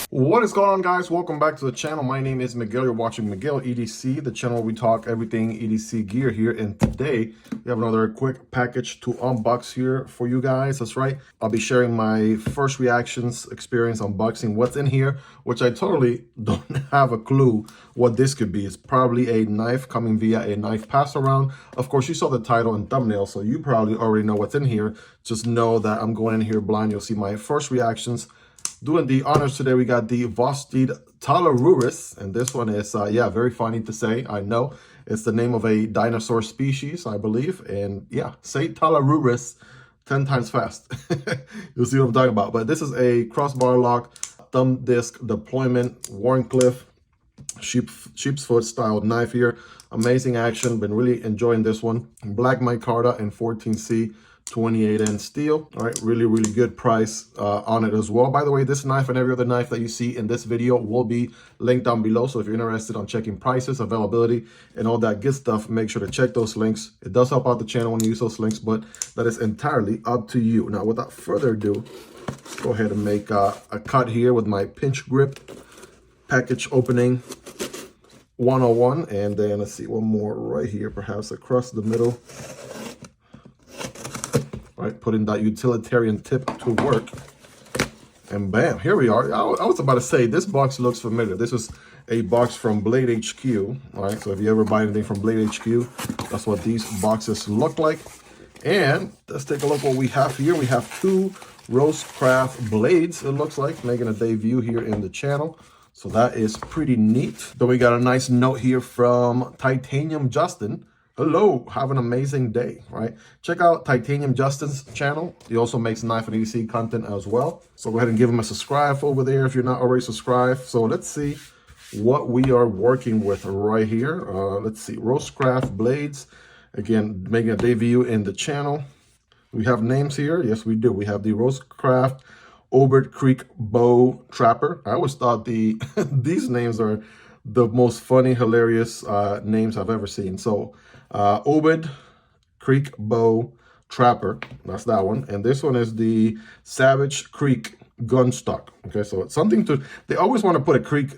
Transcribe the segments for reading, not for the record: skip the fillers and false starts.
What is going on, guys? Welcome back to the channel. My name is Miguel. You're watching Miguel EDC, the channel where we talk everything EDC gear here. And today we have another quick package to unbox here for you guys. That's right. I'll be sharing my first reactions, experience unboxing what's in here, which I totally don't have a clue what this could be. It's probably a knife coming via a knife pass around. Of course, you saw the title and thumbnail, so you probably already know what's in here. Just know that I'm going in here blind. You'll see my first reactions. Doing the honors today, we got the Vosteed Talarurus, and this one is, yeah, very funny to say. I know it's the name of a dinosaur species, I believe, and yeah, say Talarurus 10 times fast. You'll see what I'm talking about. But this is a crossbar lock, thumb disc deployment, Warncliffe, sheep's foot style knife here. Amazing action. Been really enjoying this one. Black micarta and 14C. 28N steel. All right, really good price on it as well. By the way, this knife and every other knife that you see in this video will be linked down below, so if you're interested on checking prices, availability, and all that good stuff, make sure to check those links. It does help out the channel when you use those links, but that is entirely up to you. Now, without further ado, let's go ahead and make a cut here with my pinch grip package opening 101, and then let's see, one more right here, perhaps across the middle. Right, putting that utilitarian tip to work, and bam, here we are. I was about to say, this box looks familiar. This is a box from Blade HQ. All right, so if you ever buy anything from Blade HQ, that's what these boxes look like. And let's take a look what we have here. We have two RoseCraft blades, it looks like, making a debut here in the channel. So that is pretty neat. Then we got a nice note here from Titanium Justin. Hello, have an amazing day, right? Check out Titanium Justin's channel. He also makes knife and EDC content as well. So go ahead and give him a subscribe over there if you're not already subscribed. So let's see what we are working with right here. Let's see, RoseCraft blades. Again, making a debut in the channel. We have names here. Yes, we do. We have the RoseCraft Obed Creek Bow Trapper. I always thought these names are the most funny, hilarious names I've ever seen. So Obed Creek Bow Trapper, that's that one. And this one is the Savage Creek Gunstock. Okay, so it's something to, they always want to put a creek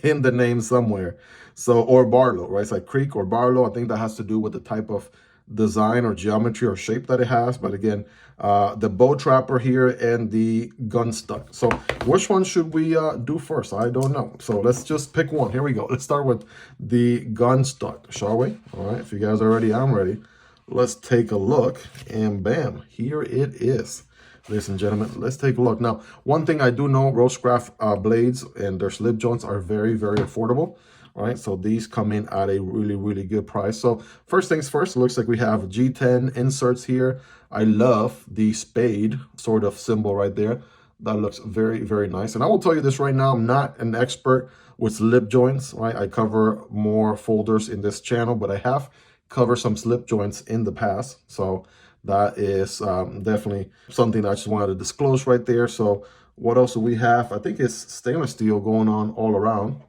in the name somewhere. So, or Barlow, right? It's like creek or Barlow. I think that has to do with the type of design or geometry or shape that it has. But again, the bow trapper here and the Gunstock. So which one should we do first? I don't know. So let's just pick one. Here we go. Let's start with the Gunstock, shall we? All right, if you guys are ready, I'm ready. Let's take a look, and bam, here it is. Ladies and gentlemen, let's take a look. Now, one thing I do know, RoseCraft blades and their slip joints are very affordable. All right, so these come in at a really good price. So first things first, it looks like we have G10 inserts here. I love the spade sort of symbol right there. That looks very nice. And I will tell you this right now, I'm not an expert with slip joints, right? I cover more folders in this channel, but I have covered some slip joints in the past. So that is definitely something I just wanted to disclose right there. So what else do we have? I think it's stainless steel going on all around.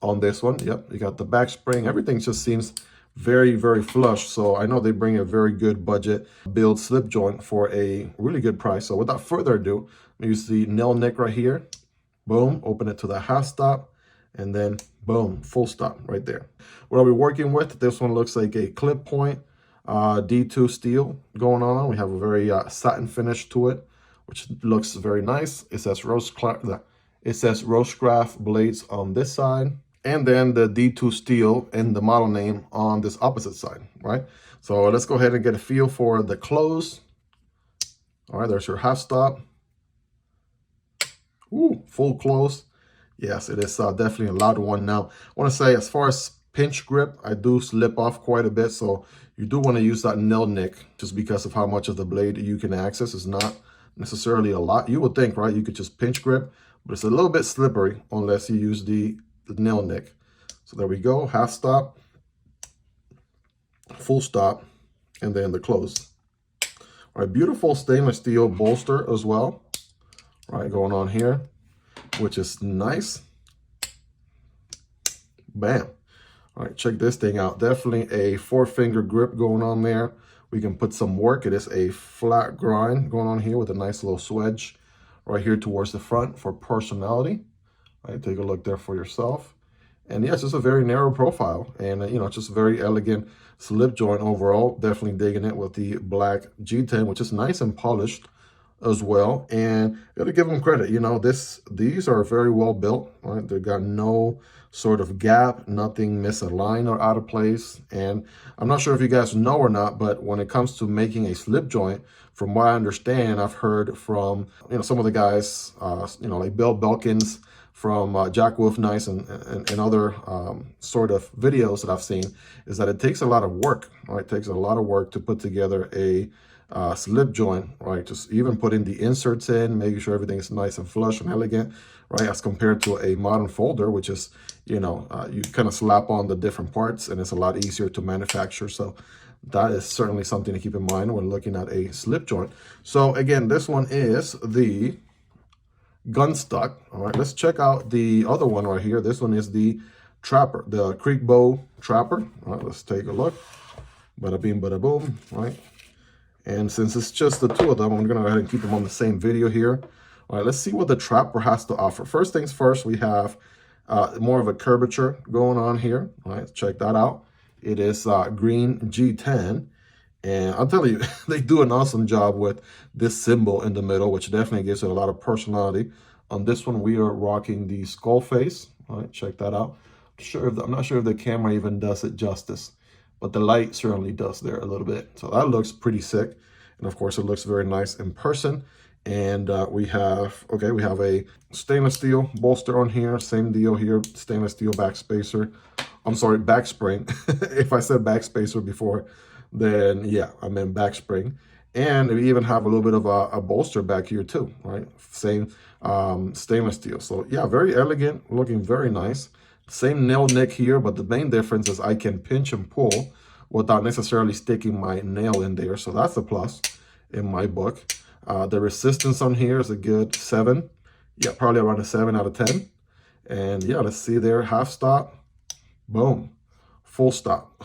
On this one, yep, you got the back spring. Everything just seems very flush. So I know they bring a very good budget build slip joint for a really good price. So without further ado, use the nail nick right here. Boom, open it to the half stop, and then boom, full stop right there. What are we working with? This one looks like a clip point D2 steel going on. We have a very satin finish to it, which looks very nice. It says RoseCraft blades on this side, and then the D2 steel and the model name on this opposite side, right? So let's go ahead and get a feel for the close. All right, there's your half stop. Ooh, full close. Yes, it is definitely a loud one. Now, I want to say, as far as pinch grip, I do slip off quite a bit, so you do want to use that nail nick just because of how much of the blade you can access. It's not necessarily a lot. You would think, right, you could just pinch grip, but it's a little bit slippery unless you use the nail nick. So there we go, half stop, full stop, and then the close. All right, beautiful stainless steel bolster as well, right, going on here, which is nice. Bam. All right, check this thing out. Definitely a 4-finger grip going on there. We can put some work. It is a flat grind going on here with a nice little swedge right here towards the front for personality. Right, take a look there for yourself. And yeah, it's just a very narrow profile, and you know, just a very elegant slip joint overall. Definitely digging it with the black G10, which is nice and polished as well. And gotta give them credit, you know, these are very well built, right? They got no sort of gap, nothing misaligned or out of place. And I'm not sure if you guys know or not, but when it comes to making a slip joint, from what I understand, I've heard from, you know, some of the guys, you know, like Bill Belkins from Jack Wolf Nice and other sort of videos that I've seen, is that it takes a lot of work, right? It takes a lot of work to put together a slip joint, right? Just even putting the inserts in, making sure everything is nice and flush and elegant, right? As compared to a modern folder, which is, you know, you kind of slap on the different parts and it's a lot easier to manufacture. So that is certainly something to keep in mind when looking at a slip joint. So again, this one is the Gunstock. All right, let's check out the other one right here. This one is the Trapper, the Creek Bow Trapper. All right, let's take a look. Bada bing, bada boom, right? And since it's just the two of them, I'm gonna go ahead and keep them on the same video here. All right, let's see what the Trapper has to offer. First things first, we have more of a curvature going on here. All right, check that out. It is green G10. And I'll tell you, they do an awesome job with this symbol in the middle, which definitely gives it a lot of personality. On this one, we are rocking the skull face. All right, check that out. I'm not sure if the camera even does it justice, but the light certainly does there a little bit. So that looks pretty sick. And of course, it looks very nice in person. And we have a stainless steel bolster on here. Same deal here, stainless steel back spacer. I'm sorry, back spring. If I said back spacer before, then yeah, I meant back spring. And we even have a little bit of a bolster back here too, right? Same stainless steel. So yeah, very elegant, looking very nice. Same nail nick here, but the main difference is I can pinch and pull without necessarily sticking my nail in there. So that's a plus in my book. The resistance on here is a good 7. Yeah, probably around a 7 out of 10. And yeah, let's see there, half stop, boom, full stop.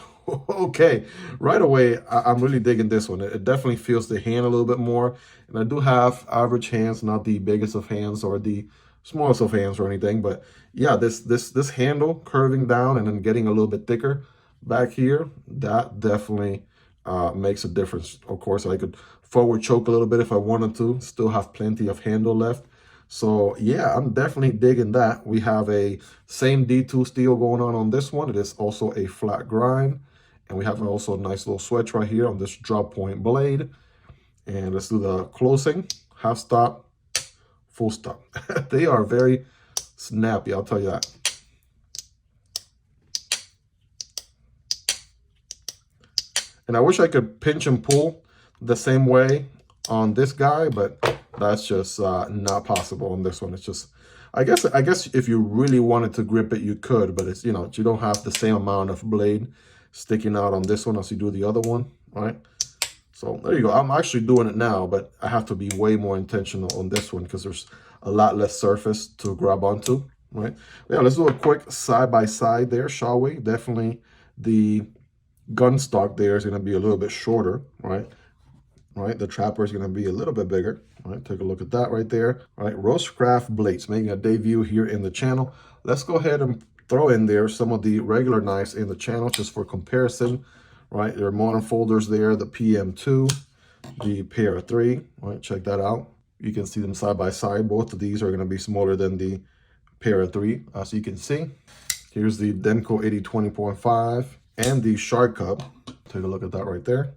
Okay, right away, I'm really digging this one. It definitely feels the hand a little bit more. And I do have average hands, not the biggest of hands or the smallest of hands or anything. But yeah, this handle curving down and then getting a little bit thicker back here, that definitely makes a difference. Of course, I could forward choke a little bit if I wanted to, still have plenty of handle left. So yeah, I'm definitely digging that. We have a same D2 steel going on this one. It is also a flat grind. And we have also a nice little switch right here on this drop point blade. And let's do the closing, half stop, full stop. They are very snappy, I'll tell you that. And I wish I could pinch and pull the same way on this guy, but that's just not possible on this one. It's just, I guess if you really wanted to grip it, you could, but it's, you know, you don't have the same amount of blade sticking out on this one as you do the other one, right? So there you go. I'm actually doing it now, but I have to be way more intentional on this one because there's a lot less surface to grab onto, right? Yeah, let's do a quick side-by-side there, shall we? Definitely the Gunstock there is going to be a little bit shorter, right? Right, the Trapper is going to be a little bit bigger. All right, take a look at that right there. All right, RoseCraft blades making a debut here in the channel. Let's go ahead and throw in there some of the regular knives in the channel just for comparison. Right, there are modern folders there, the PM2, the Para 3. All right, check that out. You can see them side by side. Both of these are going to be smaller than the Para 3, as you can see. Here's the Demko AD 20.5 and the Shark Cub. Take a look at that right there.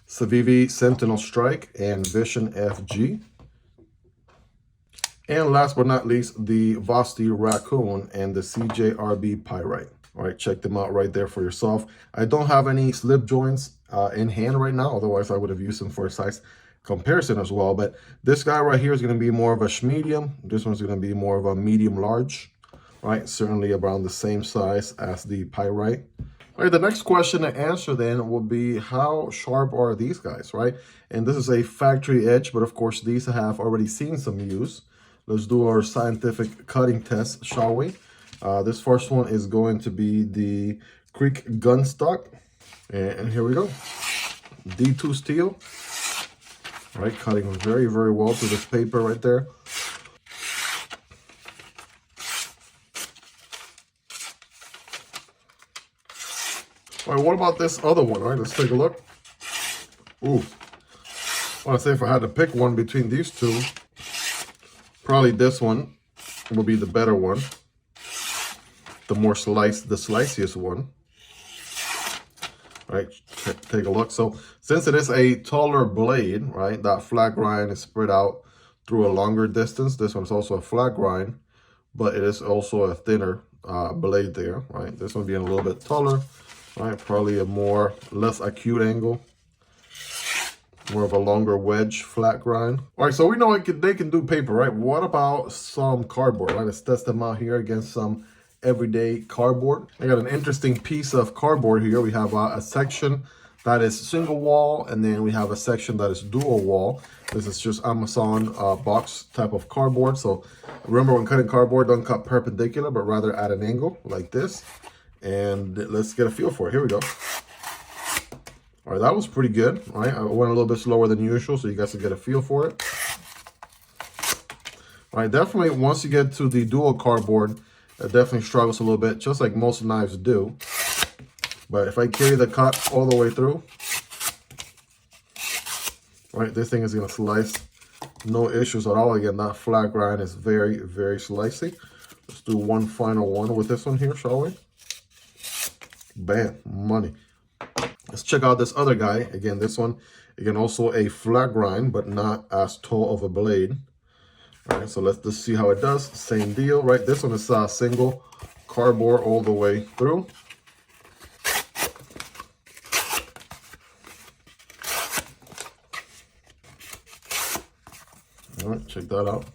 Civivi Sentinel Strike and Vision FG. And last but not least, the Vosteed Raccoon and the CJRB Pyrite. All right, check them out right there for yourself. I don't have any slip joints in hand right now, otherwise I would have used them for a size comparison as well. But this guy right here is going to be more of a medium. This one's going to be more of a medium large, right? Certainly around the same size as the Pyrite. All right, the next question to answer then will be, how sharp are these guys, right? And this is a factory edge, but of course these have already seen some use. Let's do our scientific cutting test, shall we? This first one is going to be the Creek Gunstock. And here we go. D2 steel. Right, cutting very, very well through this paper right there. All right, what about this other one? All right, let's take a look. Ooh, I want to say if I had to pick one between these two, probably this one will be the better one. The more the sliciest one. All right, take a look. So since it is a taller blade, right, that flat grind is spread out through a longer distance. This one's also a flat grind, but it is also a thinner blade there, right? This one being a little bit taller, right? Probably a less acute angle. More of a longer wedge flat grind. All right, so we know they can do paper, right? What about some cardboard, right? Let's test them out here against some everyday cardboard. I got an interesting piece of cardboard here. We have a section that is single wall, and then we have a section that is dual wall. This is just Amazon box type of cardboard. So remember, when cutting cardboard, don't cut perpendicular, but rather at an angle like this. And let's get a feel for it. Here we go. All right, that was pretty good, right? I went a little bit slower than usual, so you guys can get a feel for it. All right, definitely once you get to the dual cardboard, it definitely struggles a little bit, just like most knives do. But if I carry the cut all the way through, right, this thing is gonna slice, no issues at all. Again, that flat grind is very, very slicey. Let's do one final one with this one here, shall we? Bam, money. Let's check out this other guy. Again, this one, again, also a flat grind, but not as tall of a blade. All right, so let's just see how it does. Same deal, right? This one is single cardboard all the way through. All right, check that out.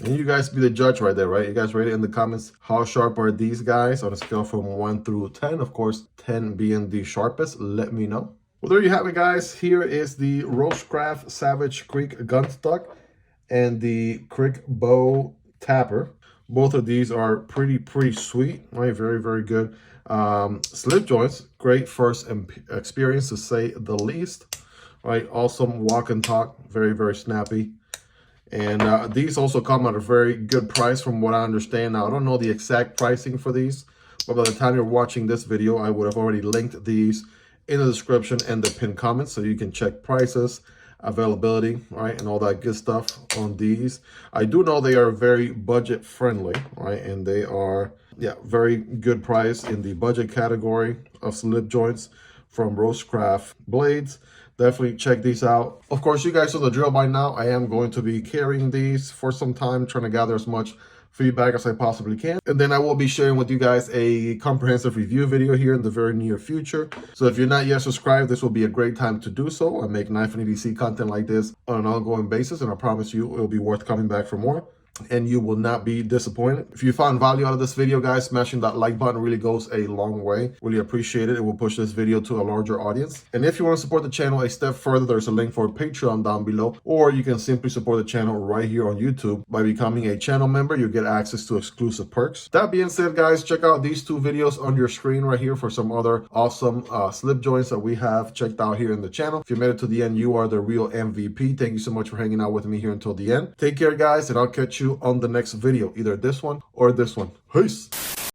And you guys be the judge right there, right? You guys rate it in the comments. How sharp are these guys on a scale from 1 through 10? Of course, 10 being the sharpest. Let me know. Well, there you have it, guys. Here is the RoseCraft Savage Creek Gunstock and the Creek Bow Tapper. Both of these are pretty sweet, right? Very, very good. Slipjoints, great first experience to say the least, right? Awesome walk and talk, very, very snappy. And these also come at a very good price from what I understand. Now, I don't know the exact pricing for these, but by the time you're watching this video, I would have already linked these in the description and the pinned comments, so you can check prices, availability, right, and all that good stuff on these. I do know they are very budget friendly, right, and they are, yeah, very good price in the budget category of slip joints from RoseCraft blades. Definitely check these out. Of course, you guys know the drill by now. I am going to be carrying these for some time, trying to gather as much feedback as I possibly can. And then I will be sharing with you guys a comprehensive review video here in the very near future. So if you're not yet subscribed, this will be a great time to do so. I make knife and EDC content like this on an ongoing basis, and I promise you it will be worth coming back for more. And you will not be disappointed. If you found value out of this video, guys, smashing that like button really goes a long way. Really appreciate it. It will push this video to a larger audience. And if you want to support the channel a step further, there's a link for Patreon down below, or you can simply support the channel right here on YouTube by becoming a channel member. You get access to exclusive perks. That being said, guys, check out these two videos on your screen right here for some other awesome slip joints that we have checked out here in the channel. If you made it to the end, you are the real MVP. Thank you so much for hanging out with me here until the end. Take care, guys, and I'll catch you on the next video, either this one or this one. Peace.